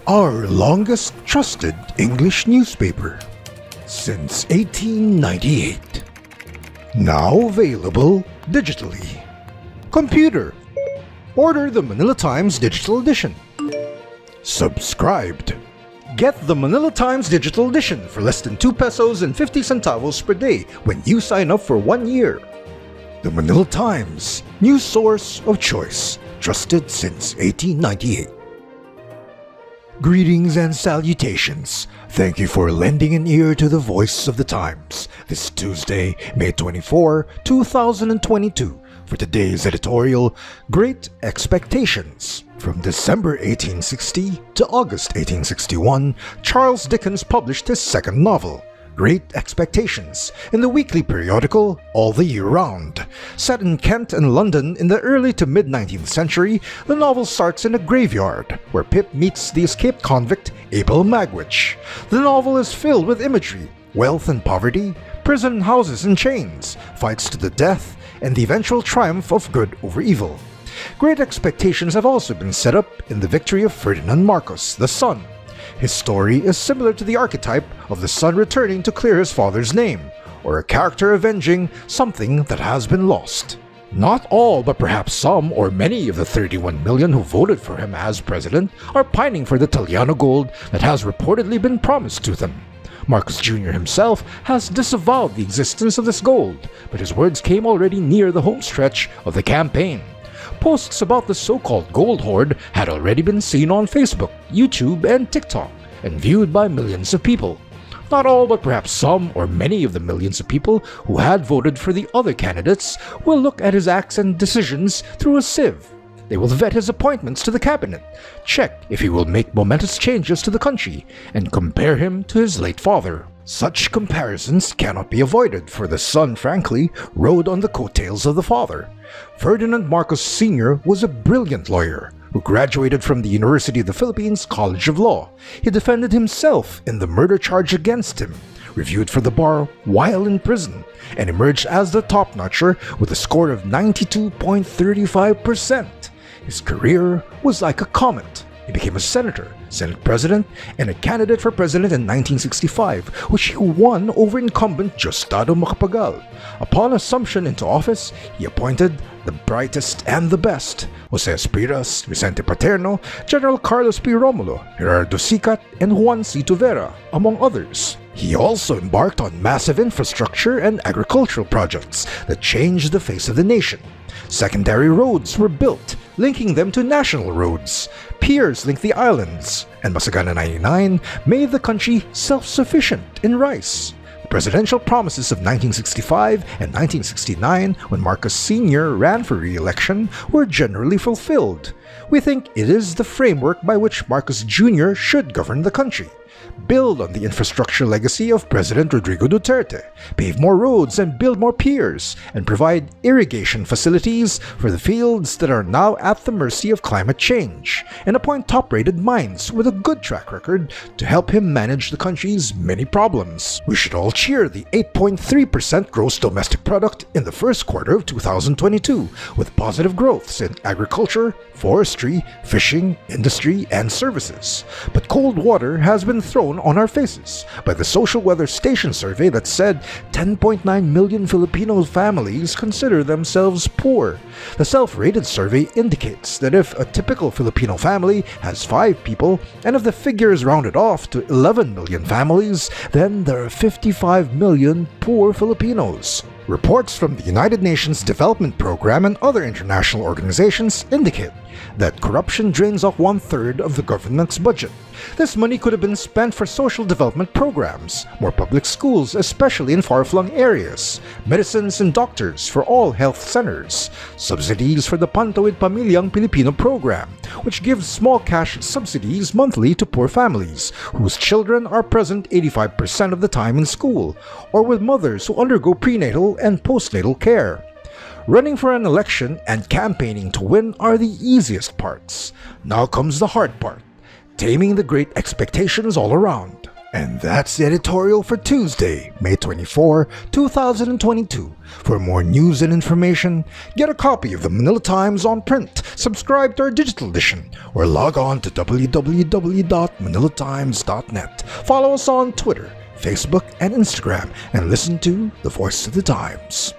our longest trusted English newspaper since 1898. Now available digitally. Computer, order the Manila Times Digital Edition. Subscribed. Get the Manila Times Digital Edition for less than 2 pesos and 50 centavos per day when you sign up for 1 year. The Manila Times, news source of choice, trusted since 1898. Greetings and salutations. Thank you for lending an ear to the voice of the times this Tuesday, May 24, 2022, for today's editorial, Great Expectations. From December 1860 to August 1861, Charles Dickens published his second novel, Great Expectations, in the weekly periodical All the Year Round. Set in Kent and London in the early to mid-19th century, the novel starts in a graveyard, where Pip meets the escaped convict Abel Magwitch. The novel is filled with imagery, wealth and poverty, prison houses and chains, fights to the death, and the eventual triumph of good over evil. Great expectations have also been set up in the victory of Ferdinand Marcos, the son. His story is similar to the archetype of the son returning to clear his father's name, or a character avenging something that has been lost. Not all, but perhaps some or many of the 31 million who voted for him as president are pining for the Taliano gold that has reportedly been promised to them. Marcos Jr. himself has disavowed the existence of this gold, but his words came already near the home stretch of the campaign. Posts about the so-called gold hoard had already been seen on Facebook, YouTube, and TikTok, and viewed by millions of people. Not all, but perhaps some or many of the millions of people who had voted for the other candidates will look at his acts and decisions through a sieve. They will vet his appointments to the cabinet, check if he will make momentous changes to the country, and compare him to his late father. Such comparisons cannot be avoided, for the son, frankly, rode on the coattails of the father. Ferdinand Marcos Sr. was a brilliant lawyer who graduated from the University of the Philippines College of Law. He defended himself in the murder charge against him, reviewed for the bar while in prison, and emerged as the top-notcher with a score of 92.35%. His career was like a comet. He became a senator, Senate President, and a candidate for president in 1965, which he won over incumbent Diosdado Macapagal. Upon assumption into office, he appointed the brightest and the best: Jose Espiras, Vicente Paterno, General Carlos P. Romulo, Gerardo Sicat, and Juan C. Tuvera, among others. He also embarked on massive infrastructure and agricultural projects that changed the face of the nation. Secondary roads were built, linking them to national roads. Piers linked the islands, and Masagana 99 made the country self-sufficient in rice. The presidential promises of 1965 and 1969, when Marcos Sr. ran for re-election, were generally fulfilled. We think it is the framework by which Marcos Jr. should govern the country. Build on the infrastructure legacy of President Rodrigo Duterte, pave more roads and build more piers, and provide irrigation facilities for the fields that are now at the mercy of climate change, and appoint top-rated minds with a good track record to help him manage the country's many problems. We should all cheer the 8.3% gross domestic product in the first quarter of 2022, with positive growths in agriculture, forestry, fishing, industry, and services. But cold water has been thrown on our faces by the Social Weather Station survey that said 10.9 million Filipino families consider themselves poor. The self-rated survey indicates that if a typical Filipino family has 5 people, and if the figure is rounded off to 11 million families, then there are 55 million poor Filipinos. Reports from the United Nations Development Program and other international organizations indicate that corruption drains off 1/3 of the government's budget. This money could have been spent for social development programs, more public schools, especially in far-flung areas, medicines and doctors for all health centers, subsidies for the Pantawid Pamilyang Pilipino program, which gives small cash subsidies monthly to poor families whose children are present 85% of the time in school, or with mothers who undergo prenatal and postnatal care. Running for an election and campaigning to win are the easiest parts. Now comes the hard part: taming the great expectations all around. And that's the editorial for Tuesday, May 24, 2022. For more news and information, get a copy of the Manila Times on print, subscribe to our digital edition, or log on to www.manilatimes.net. Follow us on Twitter, Facebook, and Instagram, and listen to The Voice of the Times.